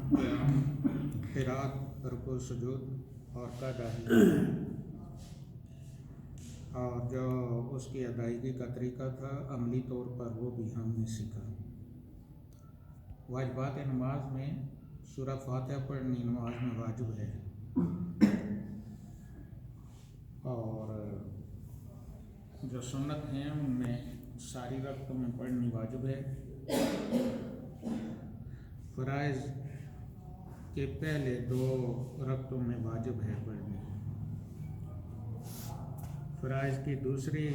قیام، قرات، رکوع سجود اور قعدہ ہی، اور جو اس کی ادائیگی کا طریقہ تھا عملی طور پر وہ بھی ہم نے سیکھا۔ واجبات نماز میں سورہ فاتحہ پڑھنی نماز میں واجب ہے، اور جو سنت ہیں ان میں ساری رکعتوں میں پڑھنی واجب ہے۔ فرائض کے پہلے 2 رکعتوں میں واجب ہے پڑھنی، فرائض کی دوسری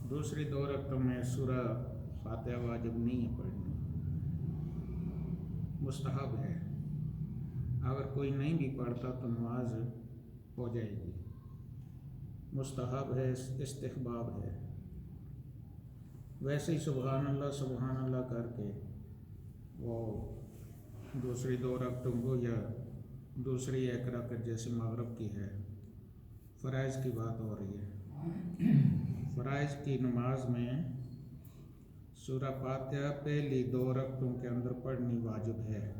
2 رکعتوں میں سورہ فاتحہ واجب نہیں ہے پڑھنی، مستحب ہے۔ اگر کوئی نہیں بھی پڑھتا تو نماز ہو جائے گی، مستحب ہے، استحباب ہے۔ ویسے ہی سبحان اللہ کر کے وہ دوسری 2 رکعتوں کو یا دوسری 1 رکعت جیسے مغرب کی ہے، فرائض کی بات ہو رہی ہے۔ فرائض کی نماز میں سورہ فاتحہ پہلی 2 رکعتوں کے اندر پڑھنی واجب ہے۔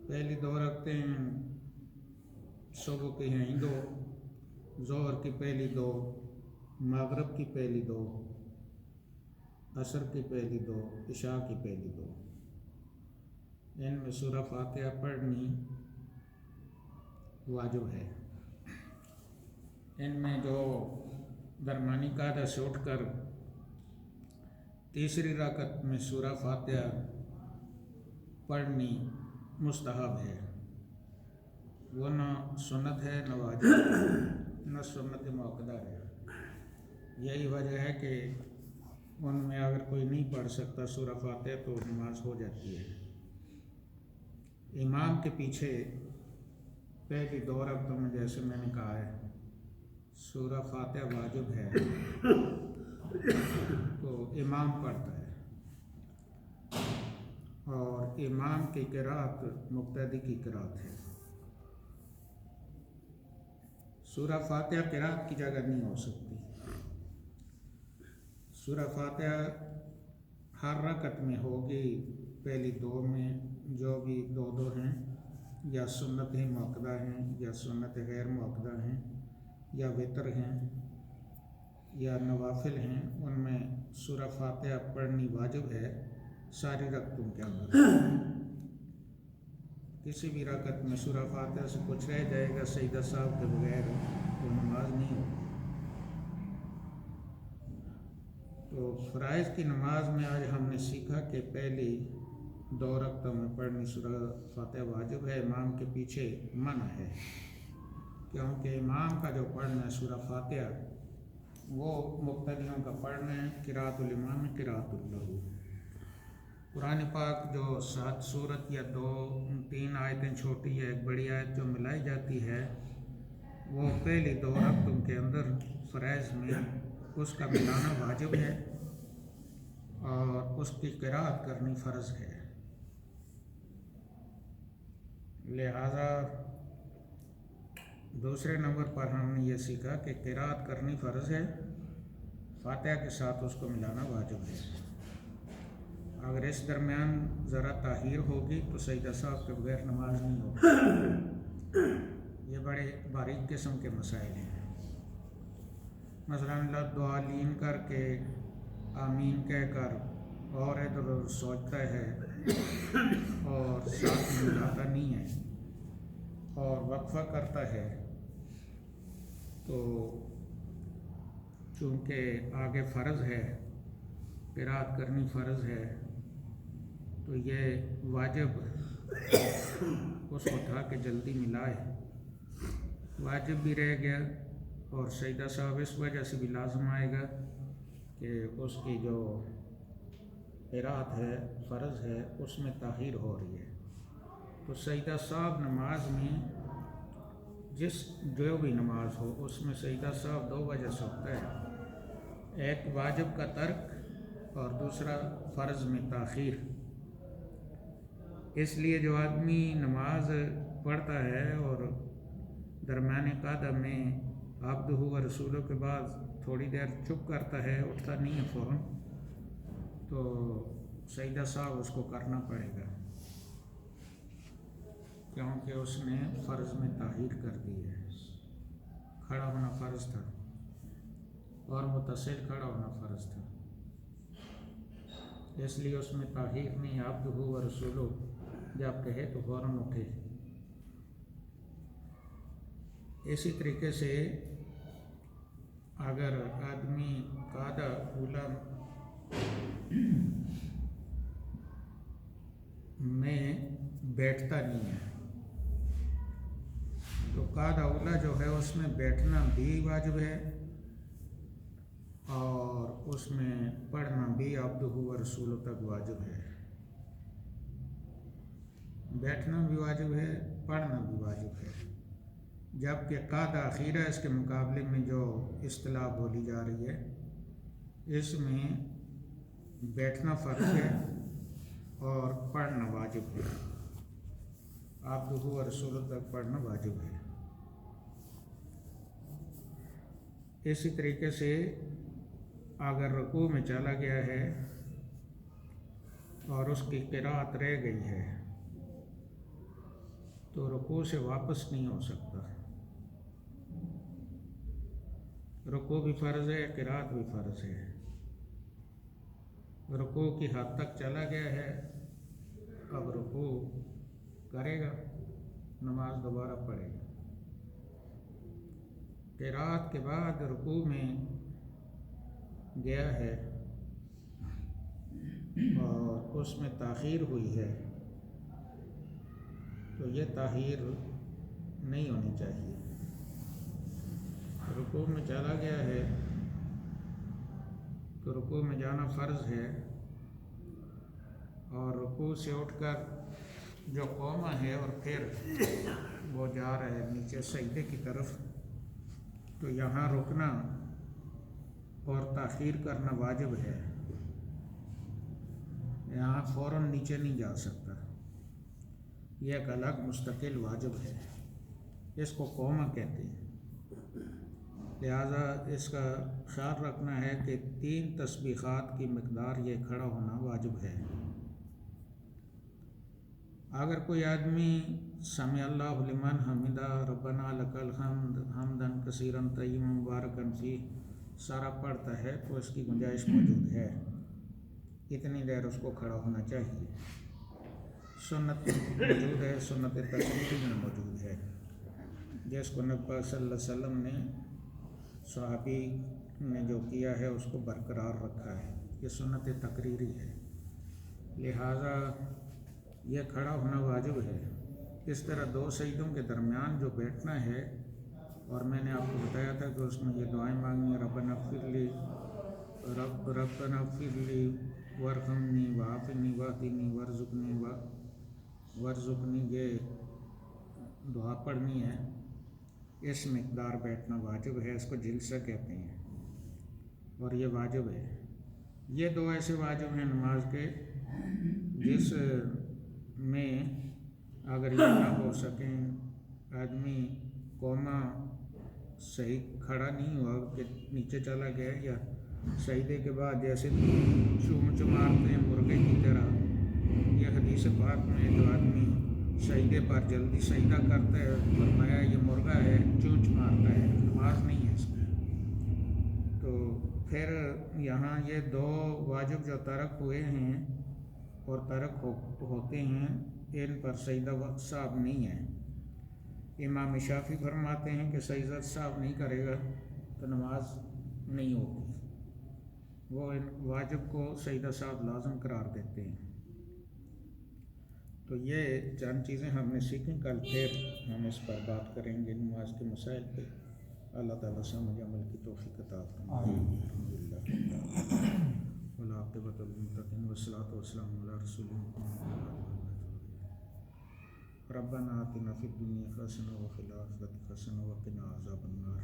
پہلی 2 رکعتیں صبح کی ہیں 2، ظہر کی پہلی 2، مغرب کی پہلی 2، عصر کی پہلی 2، عشاء کی پہلی 2، ان میں سورہ فاتحہ پڑھنی واجب ہے۔ ان میں جو درمیانی قاعدہ سے اٹھ کر تیسری رکعت میں سورہ فاتحہ پڑھنی مستحب ہے، وہ نہ سنت ہے نہ واجب، نہ سنت مؤکدہ ہے۔ یہی وجہ ہے کہ ان میں اگر کوئی نہیں پڑھ سکتا سورہ فاتحہ تو نماز ہو جاتی ہے۔ امام کے پیچھے پہلی 2 رکعتوں میں جیسے میں نے کہا ہے سورہ فاتحہ واجب ہے، تو امام پڑھتا ہے، اور امام کی قرات مقتدی کی قرات ہے۔ سورہ فاتحہ قرات کی جگہ نہیں ہو سکتی۔ سورہ فاتحہ ہر رکعت میں ہوگی، پہلی 2 میں جو بھی 2 ہیں، یا سنت ہی مؤکدہ ہیں یا سنت غیر مؤکدہ ہیں یا وتر ہیں یا نوافل ہیں، ان میں سورہ فاتحہ پڑھنی واجب ہے ساری رکعتوں کے اندر۔ کسی بھی رکعت میں سورہ فاتحہ سے کچھ رہ جائے گا سجدہ صاحب کے بغیر تو نماز نہیں ہوگی۔ تو فرائض کی نماز میں آج ہم نے سیکھا کہ پہلی 2 رکعتوں میں پڑھنی سورہ فاتحہ واجب ہے، امام کے پیچھے منع ہے، کیونکہ امام کا جو پڑھنا ہے سورہ فاتحہ وہ مقتدیوں کا پڑھنا ہے، قرات الامام قرات اللہ۔ قرآن پاک جو 7 سورت یا 2-3 آیتیں چھوٹی ہے، ایک بڑی آیت جو ملائی جاتی ہے، وہ پہلی 2 رکعتوں کے اندر فرائض میں اس کا ملانا واجب ہے، اور اس کی قرات کرنی فرض ہے۔ لہذا دوسرے نمبر پر ہم نے یہ سیکھا کہ قرات کرنی فرض ہے، فاتحہ کے ساتھ اس کو ملانا واجب ہے۔ اگر اس درمیان ذرا تاخیر ہوگی تو سجدہ صاحب کے بغیر نماز نہیں ہوگی۔ یہ بڑے باریک قسم کے مسائل ہیں۔ مثلاً دعا لین کر کے آمین کہہ کر اور ادھر ادھر سوچتا ہے اور ساتھ میں ملاتا نہیں ہے اور وقفہ کرتا ہے، تو چونکہ آگے فرض ہے، قرات کرنی فرض ہے، تو یہ واجب اس کو تھا کہ جلدی ملائے، واجب بھی رہ گیا، اور سجدہ صاحب اس وجہ سے بھی لازم آئے گا کہ اس کی جو قرات ہے فرض ہے اس میں تاخیر ہو رہی ہے۔ تو سجدہ صاحب نماز میں جو بھی نماز ہو اس میں سجدہ صاحب 2 وجہ سے ہوتا ہے، ایک واجب کا ترک اور دوسرا فرض میں تاخیر۔ اس لیے جو آدمی نماز پڑھتا ہے اور درمیان قعدہ میں عبدہ و رسولہ کے بعد تھوڑی دیر چپ کرتا ہے، اٹھتا نہیں ہے فوراً، تو سجدہ صاحب اس کو کرنا پڑے گا۔ کیونکہ اس نے فرض میں تاخیر کر دی ہے. کھڑا ہونا فرض تھا اور متصل کھڑا ہونا فرض تھا، اس لیے اس میں تاخیر نہیں. عبدہ و رسولہ جب کہے تو فوراً اٹھے. اسی طریقے سے اگر آدمی قاعدہ اولا میں بیٹھتا نہیں ہے تو قاعدہ اولا جو ہے اس میں بیٹھنا بھی واجب ہے اور اس میں پڑھنا بھی عبدہ و رسولہ تک واجب ہے. بیٹھنا بھی واجب ہے، پڑھنا بھی واجب ہے. جبکہ قاعدہ اخیرہ اس کے مقابلے میں جو اصطلاح بولی جا رہی ہے اس میں بیٹھنا فرض ہے اور پڑھنا واجب ہے. عبدہ و رسولہ تک پڑھنا واجب ہے. اسی طریقے سے اگر رکوع میں چلا گیا ہے اور اس کی قرأت رہ گئی ہے تو رکوع سے واپس نہیں ہو سکتا. رکوع بھی فرض ہے، قرأت بھی فرض ہے. رکوع کی حد تک چلا گیا ہے، اب رکوع کرے گا، نماز دوبارہ پڑھے گا. قرأت کے بعد رکوع میں گیا ہے اور اس میں تاخیر ہوئی ہے تو یہ تاخیر نہیں ہونی چاہیے. رکوع میں چلا گیا ہے تو رکوع میں جانا فرض ہے اور رکوع سے اٹھ کر جو قوما ہے اور پھر وہ جا رہا ہے نیچے سجدے کی طرف، تو یہاں رکنا اور تاخیر کرنا واجب ہے. یہاں فوراً نیچے نہیں جا سکتا، یہ ایک الگ مستقل واجب ہے. اس کو قوما کہتے ہیں. لہٰذا اس کا خیال رکھنا ہے کہ 3 تسبیحات کی مقدار یہ کھڑا ہونا واجب ہے. اگر کوئی آدمی سمع اللہ لمن حمدہ ربنا لک الحمد حمدا کثیرا طیبا مبارکا فیہ سارا پڑھتا ہے تو اس کی گنجائش موجود ہے، اتنی دیر اس کو کھڑا ہونا چاہیے. سنت موجود ہے، سنت تقریری میں موجود ہے جس کو نبی پاک صلی اللہ علیہ وسلم نے صحابی نے جو کیا ہے اس کو برقرار رکھا ہے. یہ سنت تقریری ہے، لہٰذا یہ کھڑا ہونا واجب ہے. اس طرح 2 سجدوں کے درمیان جو بیٹھنا ہے، اور میں نے آپ کو بتایا تھا کہ اس میں یہ دعائیں مانگنی ہیں، ربنا اغفر لی ربنا اغفر لی وارحمنی وعافنی واہدنی وارزقنی، یہ دعا پڑھنی ہے. اس مقدار بیٹھنا واجب ہے، اس کو جلسہ کہتے ہیں اور یہ واجب ہے. یہ 2 ایسے واجب ہیں نماز کے جس میں اگر یہ نہ ہو سکیں، آدمی قوما صحیح کھڑا نہیں ہوا کہ نیچے چلا گیا یا سجدے کے بعد جیسے چونچ مارتے ہیں مرغے کی طرح، یہ حدیث پاک میں جو آدمی سجدے پر جلدی سجدہ کرتا ہے فرمایا یہ مرغا ہے، چونچ مارتا ہے، نماز نہیں ہے اس میں. تو پھر یہاں یہ 2 واجب جو ترک ہوئے ہیں اور ترک ہوتے ہیں ان پر سجدہ صاحب نہیں ہے. امام شافعی فرماتے ہیں کہ سجدہ صاحب نہیں کرے گا تو نماز نہیں ہوگی، وہ واجب کو سجدہ صاحب لازم قرار دیتے ہیں. تو یہ چند چیزیں ہم نے سیکھیں، کل پھر ہم اس پر بات کریں گے نماز کے مسائل پہ. اللہ تعالیٰ سمجھ عمل کی توفیق عطا فرمائے. الحمدللہ والعاقبۃ للمتقین والصلاۃ والسلام علی رسول اللہ. ربنا آتنا فی الدنیا حسنہ وفی الآخرۃ حسنہ وقنا عذاب النار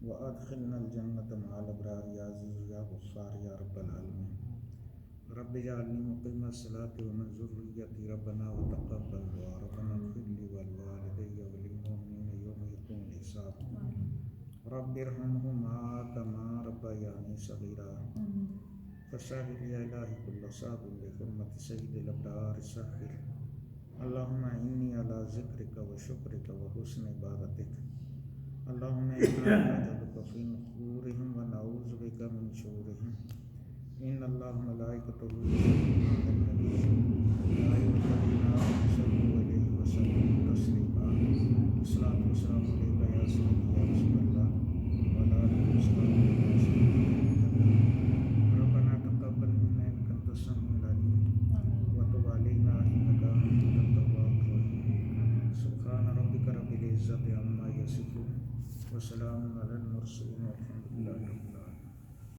وادخلنا الجنۃ مع الابرار یا عزیز یا غفار یا رب العالمین. رب اجعلنی مقیم الصلاۃ ومن ذریتی ربنا وتقبل دعاء. ربنا اغفر لی ولوالدی وللمؤمنین یوم یقوم الحساب. رب ارحمہما کما ربیانی صغیرا. فسہل یا الہی کل صعب بحرمت سید الابرار سہل. اللہم انی علی ذکرک و شکرک و حسن عبادتک اللہم انا نجعلک فی نحورہم و نعوذ بک من شرورہم ان اللہ ملائکتہ یصلون علی النبی